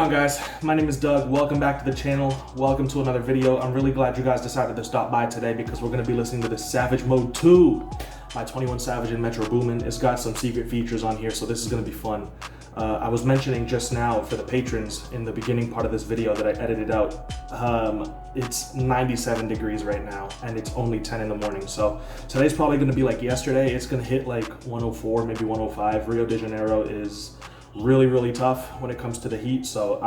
on, guys? My name is Doug. Welcome back to the channel. Welcome to another video. I'm really glad you guys decided to stop by today because we're going to be listening to the Savage Mode 2 by 21 Savage and Metro Boomin. It's got some secret features on here, so this is going to be fun. I was mentioning just now for the patrons in the beginning part of this video that I edited out, it's 97 degrees right now and it's only 10 in the morning. So today's probably going to be like yesterday. It's going to hit like 104, maybe 105. Rio de Janeiro is really tough when it comes to the heat. So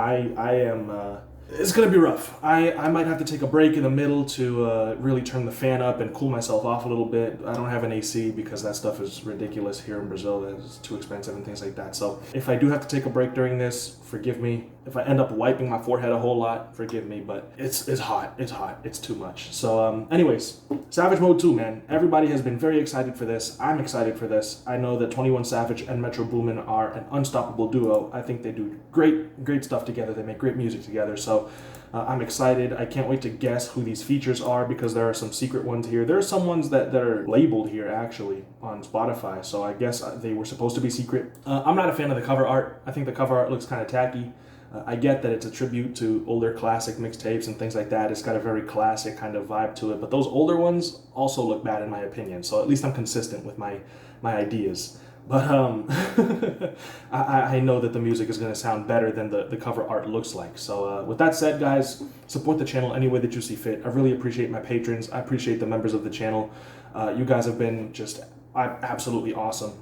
it's gonna be rough. I might have to take a break in the middle to really turn the fan up and cool myself off a little bit. I don't have an AC because that stuff is ridiculous here in Brazil. It's too expensive and things like that. So if I do have to take a break during this, forgive me. If I end up wiping my forehead a whole lot, forgive me, but it's hot. It's too much. So anyways, Savage Mode 2, man. Everybody has been very excited for this. I'm excited for this. I know that 21 Savage and Metro Boomin are an unstoppable duo. I think they do great stuff together. They make great music together. So I'm excited. I can't wait to guess who these features are because there are some secret ones here. There are some ones that are labeled here actually on Spotify. So I guess they were supposed to be secret. I'm not a fan of the cover art. I think the cover art looks kind of tacky. I get that it's a tribute to older classic mixtapes and things like that. It's got a very classic kind of vibe to it, but those older ones also look bad in my opinion. So at least I'm consistent with my ideas. But I know that the music is going to sound better than the cover art looks like. So with that said, guys, support the channel any way that you see fit. I really appreciate my patrons. I appreciate the members of the channel. You guys have been just absolutely awesome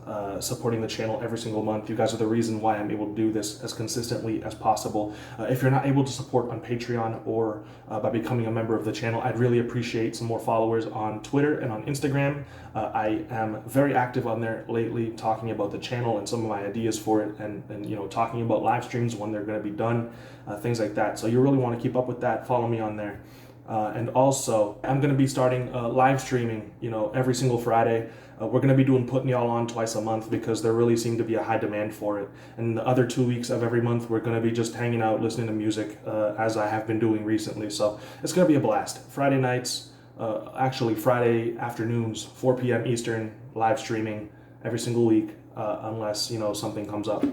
supporting the channel every single month. You guys are the reason why I'm able to do this as consistently as possible. If you're not able to support on Patreon or by becoming a member of the channel, I'd really appreciate some more followers on Twitter and on Instagram. I am very active on there lately, talking about the channel and some of my ideas for it, and you know, talking about live streams when they're going to be done, things like that. So you really want to keep up with that. Follow me on there. And also, I'm going to be starting live streaming, you know, every single Friday. We're going to be putting y'all on twice a month because there really seemed to be a high demand for it. And the other 2 weeks of every month, we're going to be just hanging out, listening to music, as I have been doing recently. So it's going to be a blast. Friday nights, actually Friday afternoons, 4 p.m. Eastern, live streaming every single week, unless, you know, something comes up.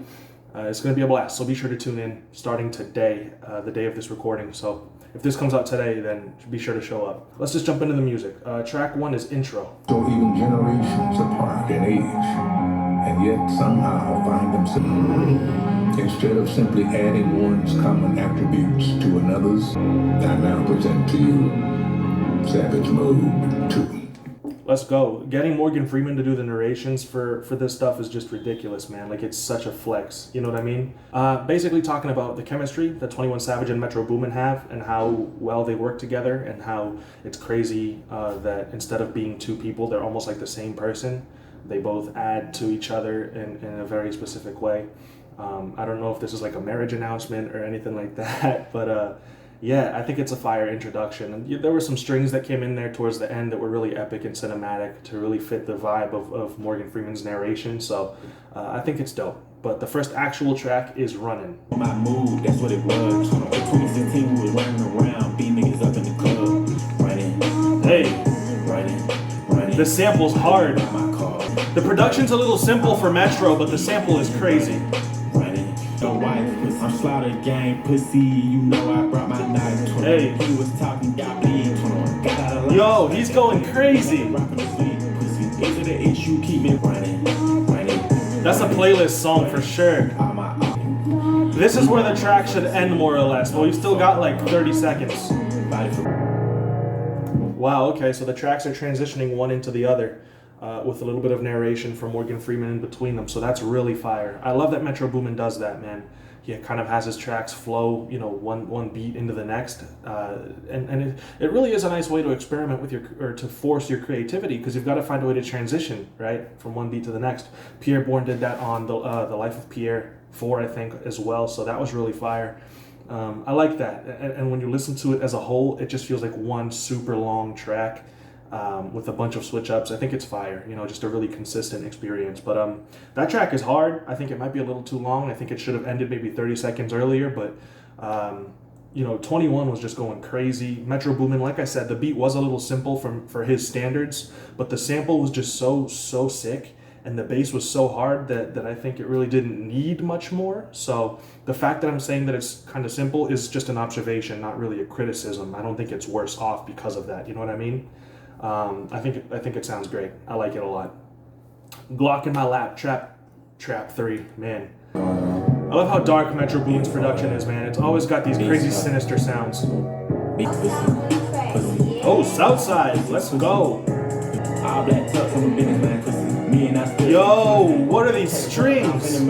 It's going to be a blast, so be sure to tune in starting today, the day of this recording. So if this comes out today, then be sure to show up. Let's just jump into the music. Track 1 is Intro. So even generations apart in age, and yet somehow find themselves, instead of simply adding one's common attributes to another's, I now present to you Savage Mode 2. Let's go. Getting Morgan Freeman to do the narrations for this stuff is just ridiculous, man. Like, it's such a flex. You know what I mean? Basically talking about the chemistry that 21 Savage and Metro Boomin have and how well they work together and how it's crazy that instead of being two people, they're almost like the same person. They both add to each other in a very specific way. I don't know if this is like a marriage announcement or anything like that, but yeah, I think it's a fire introduction. And there were some strings that came in there towards the end that were really epic and cinematic to really fit the vibe of Morgan Freeman's narration. So I think it's dope. But the first actual track is Runnin. My mood, that's what it was. 2016, we was running around, beat niggas up in the club. Running. Hey. Running. The sample's hard. The production's a little simple for Metro, but the sample is crazy. I'm slaughter gang pussy, you know I brought my knife. Hey. He was talking, got bleed. Yo, he's going crazy. Is it an issue? Keep me running. That's a playlist song for sure. This is where the track should end more or less. Well, you still got like 30 seconds. Wow, okay, so the tracks are transitioning one into the other. With a little bit of narration from Morgan Freeman in between them, so that's really fire. I love that Metro Boomin does that, man. He kind of has his tracks flow, you know, one beat into the next, and it really is a nice way to experiment with to force your creativity, because you've got to find a way to transition, right, from one beat to the next. Pierre Bourne did that on the Life of Pierre 4, I think, as well, so that was really fire. I like that, and when you listen to it as a whole, it just feels like one super long track. With a bunch of switch ups. I think it's fire, you know, just a really consistent experience. But that track is hard. I think it might be a little too long. I think it should have ended maybe 30 seconds earlier, but you know, 21 was just going crazy. Metro Boomin, like I said, the beat was a little simple for his standards, but the sample was just so sick. and the bass was so hard that I think it really didn't need much more. So the fact that I'm saying that it's kind of simple is just an observation, not really a criticism. I don't think it's worse off because of that. You know what I mean? I think it sounds great. I like it a lot. Glock in my lap, trap 3, man. I love how dark Metro Boomin's production is, man. It's always got these crazy sinister sounds. Oh, Southside, let's go. Yo, what are these strings?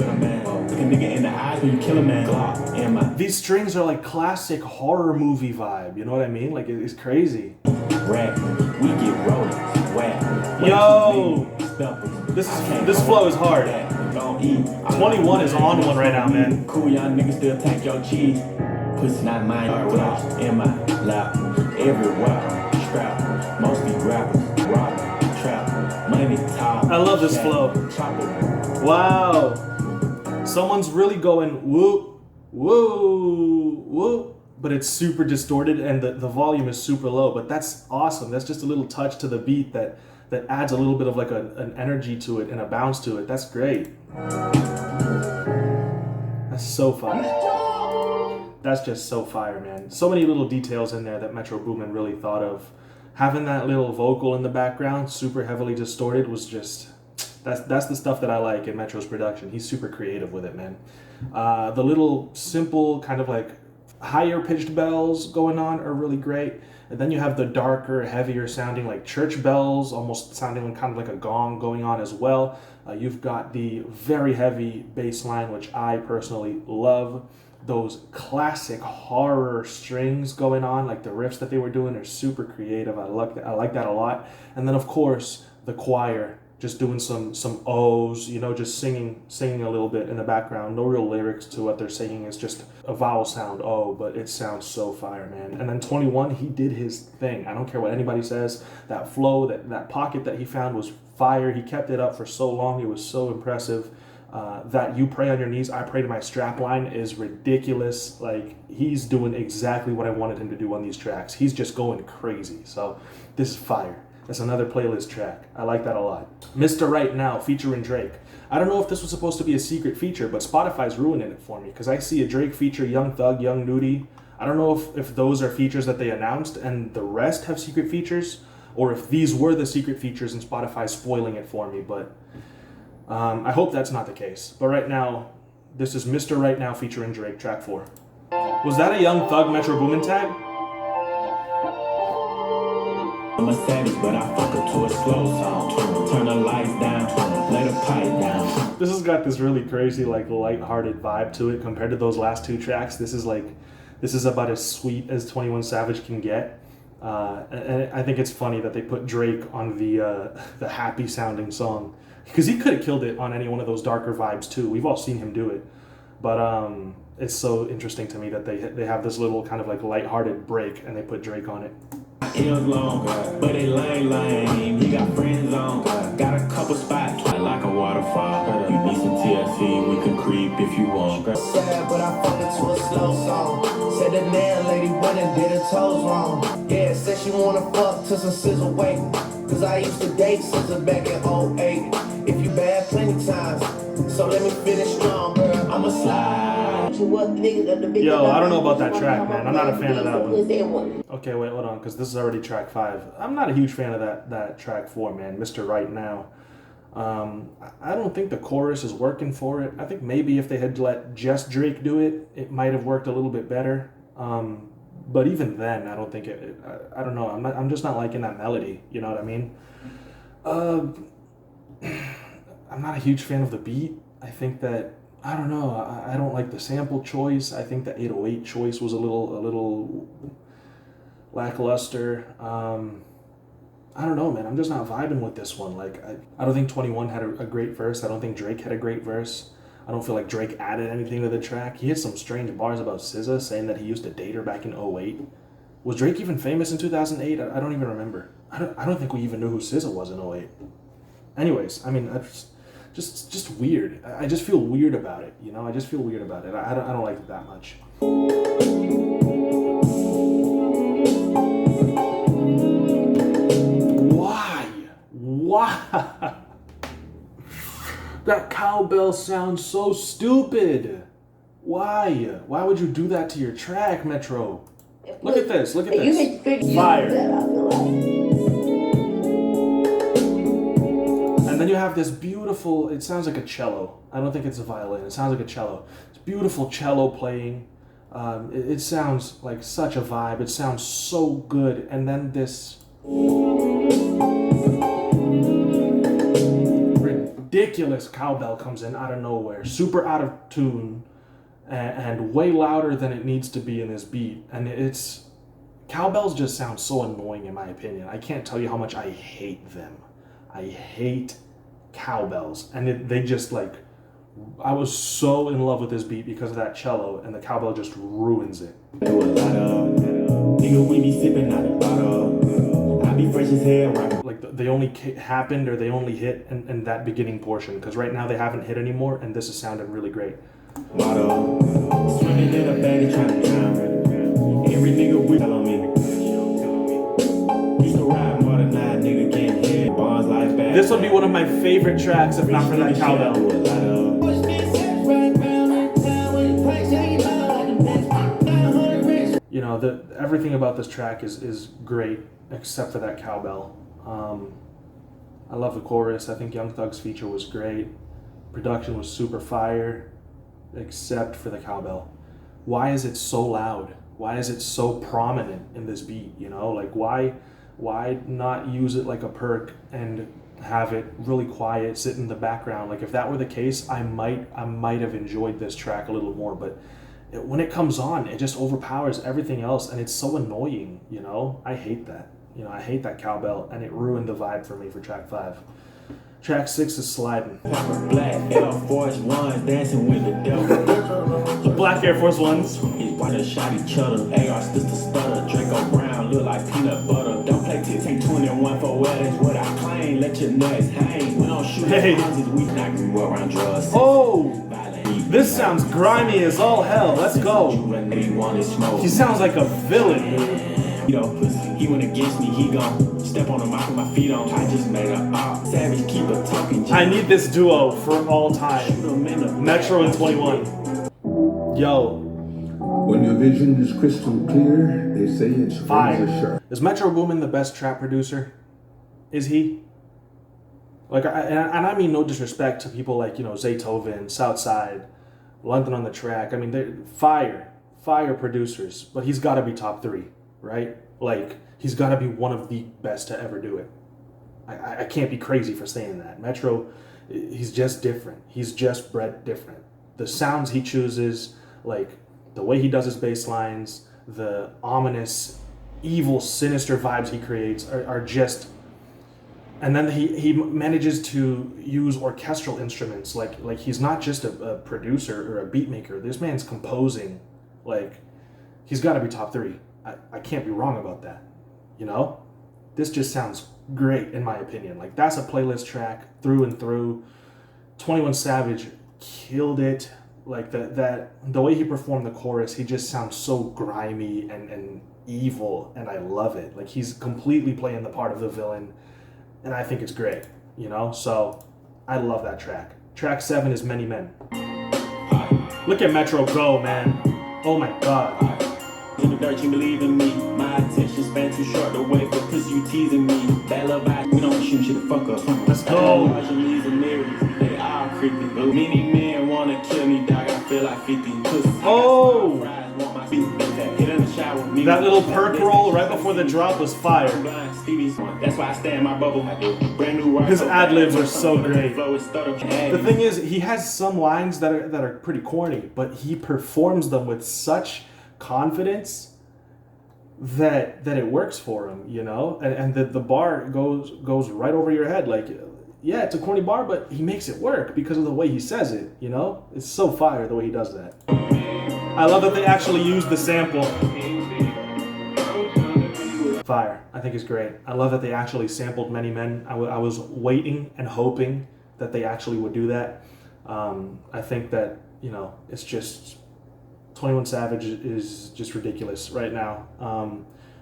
These strings are like classic horror movie vibe, you know what I mean? Like, it's crazy. Yo, this flow is hard. 21 is on one right now, man. Cool young niggas still take your cheese. Pussy not mine, in my lap. Everywhere, strap. Mostly rappers, rock, trap, money top. I love this flow. Wow. Someone's really going whoop, whoop, whoop. But it's super distorted and the volume is super low. But that's awesome. That's just a little touch to the beat that adds a little bit of like an energy to it and a bounce to it. That's great. That's so fire. That's just so fire, man. So many little details in there that Metro Boomin really thought of. Having that little vocal in the background, super heavily distorted, was just, that's the stuff that I like in Metro's production. He's super creative with it, man. The little simple kind of like higher pitched bells going on are really great. And then you have the darker, heavier sounding like church bells, almost sounding kind of like a gong going on as well. You've got the very heavy bass line, which I personally love. Those classic horror strings going on, like the riffs that they were doing are super creative. I like that a lot. And then of course the choir just doing some O's, you know, just singing a little bit in the background. No real lyrics to what they're singing. It's just a vowel sound, oh, but it sounds so fire, man. And then 21, he did his thing. I don't care what anybody says. That flow, that pocket that he found was fire. He kept it up for so long. It was so impressive. That you pray on your knees, I pray to my strap line is ridiculous. Like, he's doing exactly what I wanted him to do on these tracks. He's just going crazy. So this is fire. That's another playlist track. I like that a lot. Mr. Right Now featuring Drake. I don't know if this was supposed to be a secret feature, but Spotify's ruining it for me because I see a Drake feature, Young Thug, Young Nudie. I don't know if those are features that they announced and the rest have secret features, or if these were the secret features and Spotify's spoiling it for me, but I hope that's not the case. But right now, this is Mr. Right Now featuring Drake, track 4. Was that a Young Thug Metro Boomin tag? I'm a savage, but I fuck her to a slow song. Turn the lights down, let her pipe down. This has got this really crazy, like, light-hearted vibe to it compared to those last 2 tracks. This is about as sweet as 21 Savage can get. And I think it's funny that they put Drake on the happy-sounding song. Because he could have killed it on any one of those darker vibes too. We've all seen him do it. But it's so interesting to me that they have this little kind of like lighthearted break and they put Drake on it. Heels long, but they lame. He got friends on, got a couple spots like a waterfall. You need some TLC, we can creep if you want. Sad, but I fuck it to a slow song. Said the nail lady went and did her toes wrong. Yeah, said she wanna fuck to some sizzle weight. Cause I used to date SZA back in 08. If you bad plenty times, so let me finish strong, girl. I'ma slide. Yo, I don't know about that track, man. I'm not a fan of that one. Okay, wait, hold on, because this is already track 5. I'm not a huge fan of that track 4, man. Mr. Right Now. I don't think the chorus is working for it. I think maybe if they had let just Drake do it, it might have worked a little bit better. But even then, I don't think I don't know. I'm just not liking that melody. You know what I mean? I'm not a huge fan of the beat. I think that, I don't know. I don't like the sample choice. I think the 808 choice was a little lackluster. I don't know, man. I'm just not vibing with this one. Like, I don't think 21 had a great verse. I don't think Drake had a great verse. I don't feel like Drake added anything to the track. He had some strange bars about SZA, saying that he used to date her back in 08. Was Drake even famous in 2008? I don't even remember. I don't think we even knew who SZA was in 08. Anyways, I mean, just weird. I just feel weird about it, you know? I just feel weird about it. I don't like it that much. Why? That cowbell sounds so stupid. Why? Why would you do that to your track, Metro? Look at this. Look at this. Fire. And then you have this beautiful, it sounds like a cello. I don't think it's a violin. It sounds like a cello. It's beautiful cello playing. It sounds like such a vibe. It sounds so good. And then this ridiculous cowbell comes in out of nowhere, super out of tune, and way louder than it needs to be in this beat. And cowbells just sound so annoying in my opinion. I can't tell you how much I hate them. I hate cowbells, and they just like, I was so in love with this beat because of that cello, and the cowbell just ruins it. Like they only happened, or they only hit in that beginning portion, because right now they haven't hit anymore, and this is sounding really great. Every nigga with on me. Used to ride more than that nigga can't hit bonds like that. This would be one of my favorite tracks if not for that cowbell. You know, everything about this track is great except for that cowbell. I love the chorus. I think Young Thug's feature was great. Production was super fire, except for the cowbell. Why is it so loud? Why is it so prominent in this beat? You know, like why not use it like a perk and have it really quiet, sit in the background? Like if that were the case, I might have enjoyed this track a little more, but when it comes on, it just overpowers everything else, and it's so annoying, you know? I hate that. You know, I hate that cowbell, and it ruined the vibe for me for track 5. Track 6 is Slidin. Black Air Force Ones dancing with the devil. Black Air Force Ones. Why they shot each other? AR sister stutter. Draco Brown look like peanut butter. Don't play take 21 for weddings. What I claim, let your nuts hang. We don't shoot houses, we not grew around drugs. Oh! This sounds grimy as all hell. Let's go. He sounds like a villain, dude. You know, he went against me, he gon' step on the mic with my feet on. I just made a savage, keep it talking. I need this duo for all time. Metro and 21. Yo. When your vision is crystal clear, they say it's fire. Sharp. Is Metro Boomin the best trap producer? Is he? Like, and I mean no disrespect to people like, you know, Zaytoven, Southside, London on the Track. I mean, they're fire producers, but he's got to be top 3, right? Like, he's got to be one of the best to ever do it. I can't be crazy for saying that. Metro, he's just different. He's just bred different. The sounds he chooses, like the way he does his bass lines, the ominous, evil, sinister vibes he creates are just... And then he manages to use orchestral instruments. Like he's not just a producer or a beat maker. This man's composing. Like, he's got to be top 3. I can't be wrong about that. You know? This just sounds great in my opinion. Like, that's a playlist track through and through. 21 Savage killed it. Like the way he performed the chorus, he just sounds so grimy and evil, and I love it. Like, he's completely playing the part of the villain. And I think it's great, you know? So, I love that track. Track 7 is Many Men. Look at Metro go, man. Oh my God. In the dirt, you believe in me. My attention span too short to wait for pussy, you teasing me. That love I, we don't shoot shit, fuck up. Let's go. They all creepy. Many men wanna kill me, dog. I feel like 50 pussy. Oh! That little perk roll right before the drop was fire. That's why I stay in my bubble. Brand new his ad-libs are so great. The thing is, he has some lines that are pretty corny, but he performs them with such confidence that it works for him, you know? And the bar goes right over your head. Like, yeah, it's a corny bar, but he makes it work because of the way he says it, you know? It's so fire the way he does that. I love that they actually used the sample. Fire. I think it's great. I love that they actually sampled Many Men. I was waiting and hoping that they actually would do that. I think that, you know, it's just... 21 Savage is just ridiculous right now.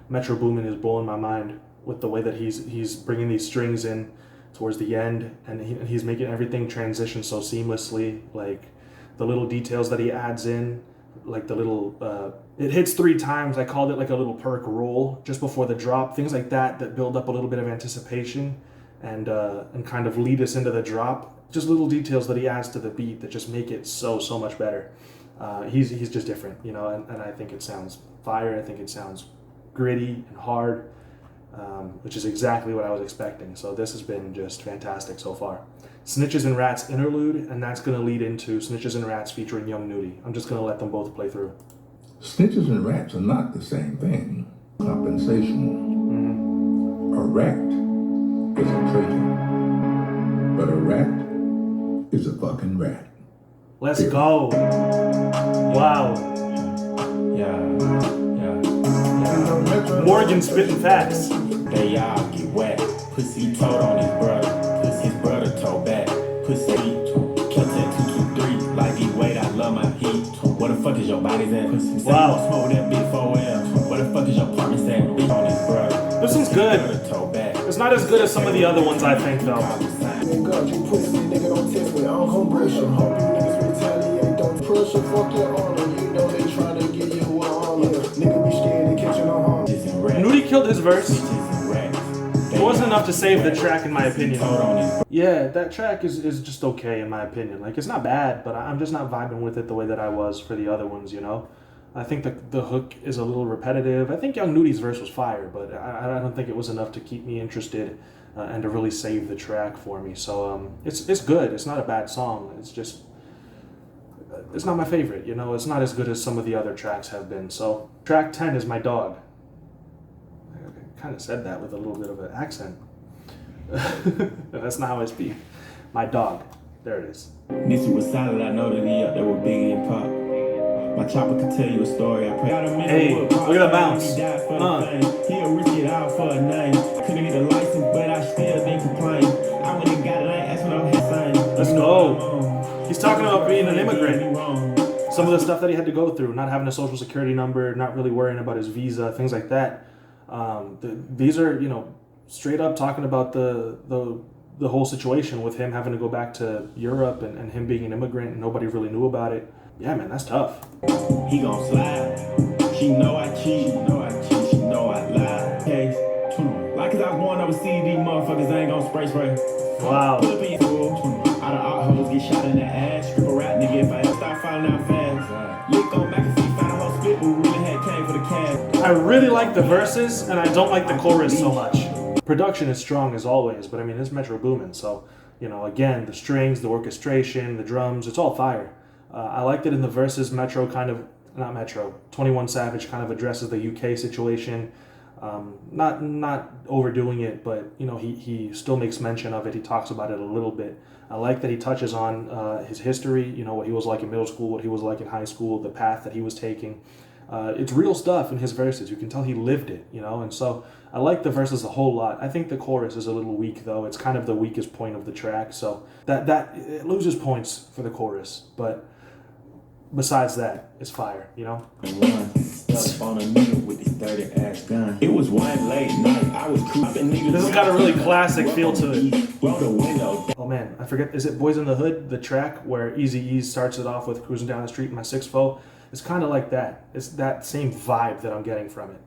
Metro Boomin is blowing my mind with the way that he's bringing these strings in. towards the end, and he's making everything transition so seamlessly. Like the little details that he adds in, like the little it hits 3 times. I called it like a little perk roll just before the drop. Things like that build up a little bit of anticipation and kind of lead us into the drop. Just little details that he adds to the beat that just make it so much better. He's just different, you know, and I think it sounds fire. I think it sounds gritty and hard, which is exactly what I was expecting. So this has been just fantastic so far. Snitches and Rats interlude, and that's going to lead into Snitches and Rats featuring Young Nudie. I'm just going to let them both play through. Snitches and rats are not the same thing. Compensation. A rat is a traitor, but a rat is a fucking rat. Let's go. Wow. Yeah. Morgan spitting facts. They all get wet. Pussy told on his brother. Pussy his brother told back. Pussy kept at 223. Like he wait, I love my heat. Where the fuck is your body at? Pussy say wow. You smoke that big 4L. Where the fuck is your apartment at? Bitch on his brother. This one's good. It's not as good as some of the other ones, I think, though. God, you pussy, nigga, don't test me. I don't come pressure. Hope you niggas retaliate. Don't pressure, fuck your honor. You know they trying to get you with honor. Nigga be scared to catch you no harm. Nudie killed his verse. It wasn't enough to save the track, in my opinion. Yeah, that track is just okay, in my opinion. Like, it's not bad, but I'm just not vibing with it the way that I was for the other ones, you know? I think the hook is a little repetitive. I think Young Nudie's verse was fire, but I don't think it was enough to keep me interested and to really save the track for me. So it's good. It's not a bad song. It's just, it's not my favorite, you know? It's not as good as some of the other tracks have been. So track 10 is My Dog. I kind of said that with a little bit of an accent. That's not how I speak. My Dog. There it is. Nissy was solid, I know that he up there with Biggie and Pop. My chopper could tell you a story. I pray. Hey, look at the bounce. He'll risk it out for a name. Couldn't get a license, but I still didn't complain. I went and got it, that's what I'm saying. Let's go. He's talking about being an immigrant. Some of the stuff that he had to go through, not having a social security number, not really worrying about his visa, things like that. These are, you know, straight up talking about the whole situation with him having to go back to Europe and him being an immigrant and nobody really knew about it. Yeah, man, that's tough. He gon' slide. She know I cheat. She know I lie. Case. Like cause I won over CD motherfuckers ain't gon' spray. Wow. Pull up in your pool. Out of hoes get shot in the ass. Strip a rap nigga if I ever start falling out fast. Lick on back and see find a whole split who really had came for the cash. I really like the verses and I don't like the chorus so much. Production is strong as always, but I mean, it's Metro Boomin, so, you know, again, the strings, the orchestration, the drums, it's all fire. I like that in the verses, 21 Savage kind of addresses the UK situation. Not overdoing it, but, you know, he still makes mention of it. He talks about it a little bit. I like that he touches on his history, you know, what he was like in middle school, what he was like in high school, the path that he was taking. It's real stuff in his verses. You can tell he lived it, you know, and so I like the verses a whole lot. I think the chorus is a little weak, though. It's kind of the weakest point of the track, so that it loses points for the chorus, but besides that, it's fire, you know? It was one late night. I was cruising. This has got a really classic feel to it. Oh man, I forget, is it Boys in the Hood, the track where Eazy-E starts it off with Cruising Down the Street in My 6'4"? It's kind of like that. It's that same vibe that I'm getting from it.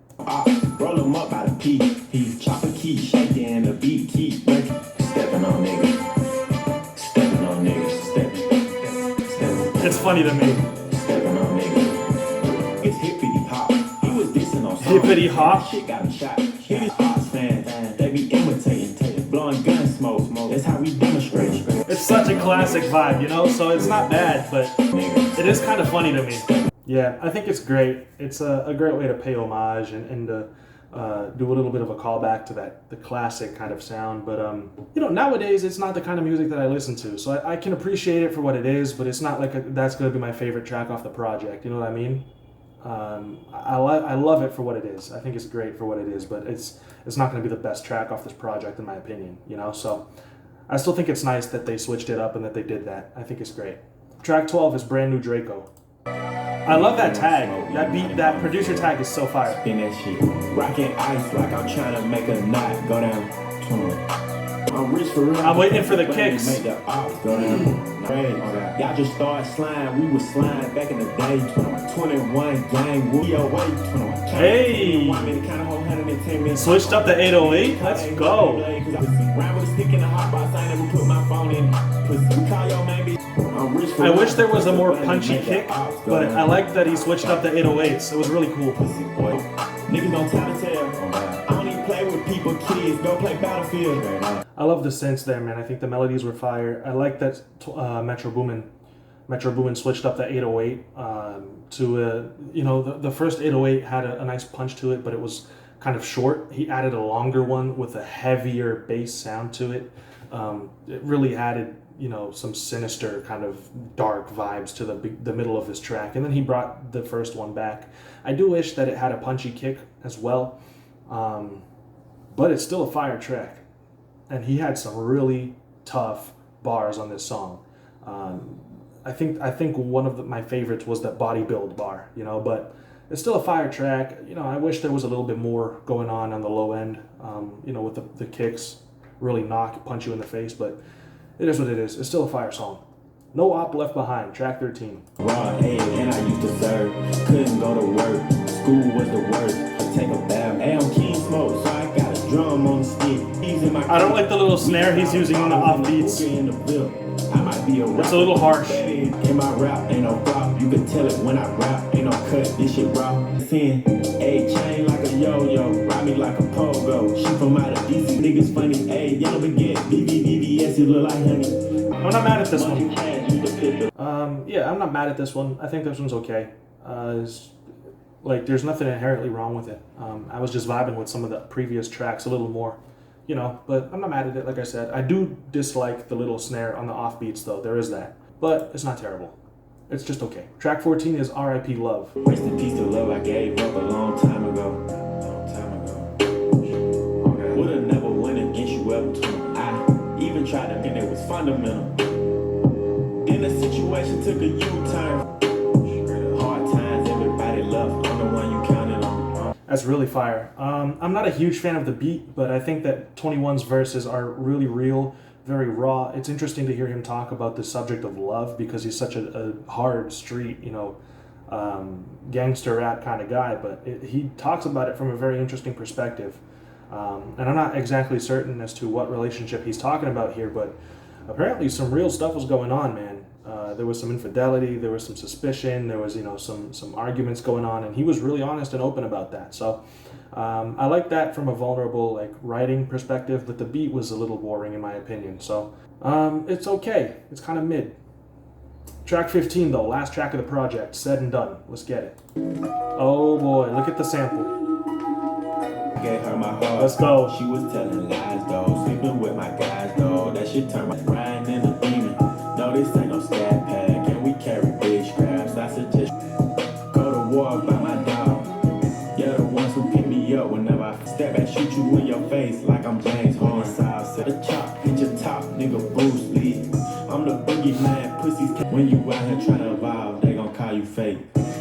Roll him up by the peak. He's chopping key, shaking the beat, keep breaking. Stepping on niggas. Stepping on niggas. Stepping. It's funny to me. Stepping on niggas. It's hippity hop. He was dissing on songs. Hippity hop. Shit got him shot. Hit his odds fan. They be imitating. Blowing gun smoke. That's how we demonstrate. It's such a classic vibe, you know? So it's not bad, but it is kind of funny to me. Yeah, I think it's great. It's a great way to pay homage and to do a little bit of a callback to the classic kind of sound. But, you know, nowadays it's not the kind of music that I listen to. So I can appreciate it for what it is, but it's not like that's going to be my favorite track off the project. You know what I mean? I love it for what it is. I think it's great for what it is, but it's not going to be the best track off this project in my opinion, you know? So I still think it's nice that they switched it up and that they did that. I think it's great. Track 12 is Brand New Draco. I love that tag. That beat, that producer tag is so fire. In that shit. Rocking ice like I'm trying to make a knot go down. I'm rich for real. I'm waiting for the kicks. Make the off, y'all just started slime. We was slime back in the day. 21 gang, we away. Hey! Switched up the 808. Let's go. Round with a stick in the hot box. I never put my phone in. We call your man, bitch. I wish there was a more punchy kick, but I like that he switched up the 808s. It was really cool. Niggas don't tell to tell. I don't even play with people, kids. Go play Battlefield. I love the synths there, man. I think the melodies were fire. I like that Metro Boomin switched up the 808 to, you know, the first 808 had a nice punch to it, but it was kind of short. He added a longer one with a heavier bass sound to it. It really added, you know, some sinister kind of dark vibes to the middle of this track. And then he brought the first one back. I do wish that it had a punchy kick as well, but it's still a fire track. And he had some really tough bars on this song. I think one of my favorites was that body build bar, you know, but it's still a fire track. You know, I wish there was a little bit more going on the low end, you know, with the kicks really punch you in the face, but it is what it is. It's still a fire song. No Opp Left Behind, track 13. Raw head and I used to serve. Couldn't go to work. School was the worst. Take a bath. Hey, I'm King Smoke, so I got a drum on the stick. I don't like the little snare he's using in the offbeats. I might be it's a little harsh. In my rap, ain't no flop. You can tell it when I rap. Ain't no cut, this shit raw. Sin, a chain like a yo-yo. Ride me like a pogo. She from out of DC. Niggas funny. Ayy, y'all forget. BBBBS, it look like honey. I'm not mad at this one. Yeah, I'm not mad at this one. I think this one's okay. Like, there's nothing inherently wrong with it. I was just vibing with some of the previous tracks a little more, you know, but I'm not mad at it, like I said. I do dislike the little snare on the offbeats, though. There is that. But it's not terrible. It's just okay. Track 14 is R.I.P. Love. Rest in peace to love I gave up a long time ago. Would've never went against you ever. I even tried to, and it was fundamental. Then the situation took a U-turn. Hard times, everybody left. I'm the one you counted on. That's really fire. I'm not a huge fan of the beat, but I think that 21's verses are really real, very raw. It's interesting to hear him talk about the subject of love because he's such a hard street, you know, gangster rap kind of guy, but he talks about it from a very interesting perspective. And I'm not exactly certain as to what relationship he's talking about here, but apparently some real stuff was going on, man. There was some infidelity, there was some suspicion, there was, you know, some arguments going on, and he was really honest and open about that. So I like that from a vulnerable, like, writing perspective, but the beat was a little boring in my opinion. So it's okay. It's kind of mid. Track 15 though, last track of the project, Said and Done. Let's get it. Oh boy, look at the sample. Gave her my heart. Let's go. She was telling lies though, sleeping with my guys though. That shit turned my riding in a demon. No, this ain't no stat pack, and we carry big scraps. I suggest go to war by my dog. You're the ones who pick me up whenever I step back, shoot you in your face like I'm James Horn. Said the chop, hit your top, nigga Bruce Lee. I'm the boogie man, pussies. When you out here trying to evolve, they gon' call you fake.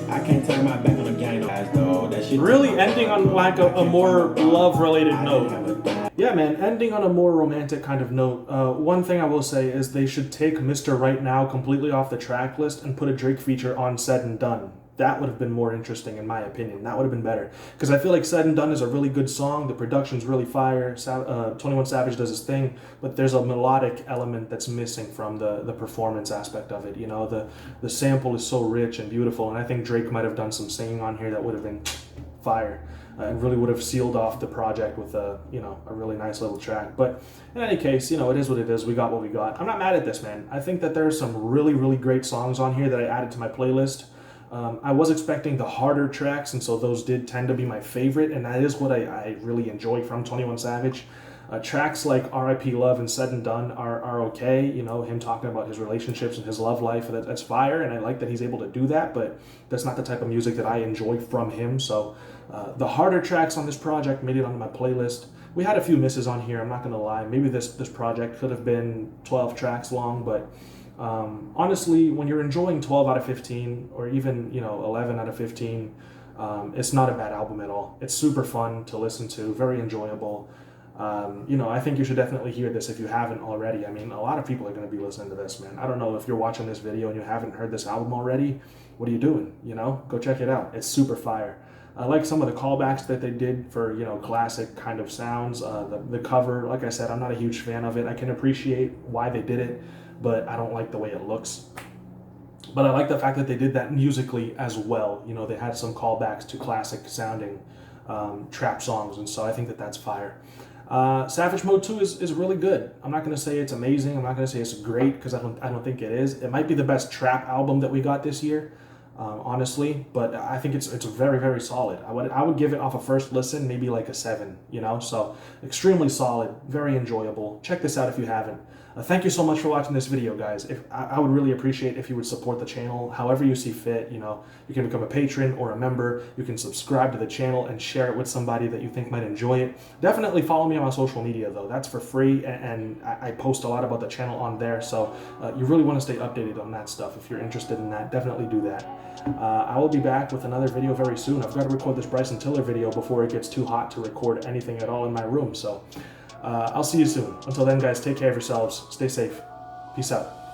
I can't turn my back on the gang, no guys though. That shit really ending on like a more love-related note. Yeah, man, ending on a more romantic kind of note. One thing I will say is they should take Mr. Right Now completely off the track list and put a Drake feature on Said and Done. That would have been more interesting in my opinion. That would have been better. Because I feel like Said and Done is a really good song. The production's really fire. 21 Savage does his thing. But there's a melodic element that's missing from the performance aspect of it. You know, the sample is so rich and beautiful. And I think Drake might have done some singing on here that would have been fire. And really would have sealed off the project with a really nice little track. But in any case, you know, it is what it is. We got what we got. I'm not mad at this, man. I think that there are some really, really great songs on here that I added to my playlist. I was expecting the harder tracks, and so those did tend to be my favorite, and that is what I really enjoy from 21 Savage. Tracks like R.I.P. Love and Said and Done are okay, you know, him talking about his relationships and his love life, that's fire, and I like that he's able to do that, but that's not the type of music that I enjoy from him. So the harder tracks on this project made it onto my playlist. We had a few misses on here, I'm not gonna lie. Maybe this project could have been 12 tracks long, but honestly, when you're enjoying 12 out of 15 or even 11 out of 15, it's not a bad album at all. It's super fun to listen to, very enjoyable. You know, I think you should definitely hear this if you haven't already. I mean, a lot of people are going to be listening to this, man. I don't know if you're watching this video and you haven't heard this album already. What are you doing? You know, go check it out. It's super fire. I like some of the callbacks that they did for, you know, classic kind of sounds. The cover, like I said, I'm not a huge fan of it. I can appreciate why they did it, but I don't like the way it looks. But I like the fact that they did that musically as well. You know, they had some callbacks to classic sounding trap songs, and so I think that that's fire. Savage Mode 2 is really good. I'm not going to say it's amazing. I'm not going to say it's great, because I don't think it is. It might be the best trap album that we got this year, honestly, but I think it's very, very solid. I would give it off a first listen maybe like a 7, you know, so extremely solid, very enjoyable. Check this out if you haven't. Thank you so much for watching this video, guys. I would really appreciate if you would support the channel however you see fit. You know, you can become a patron or a member. You can subscribe to the channel and share it with somebody that you think might enjoy it. Definitely follow me on my social media, though. That's for free, and I post a lot about the channel on there, so you really want to stay updated on that stuff. If you're interested in that, definitely do that. I will be back with another video very soon. I've got to record this Bryson Tiller video before it gets too hot to record anything at all in my room, so I'll see you soon. Until then, guys, take care of yourselves. Stay safe. Peace out.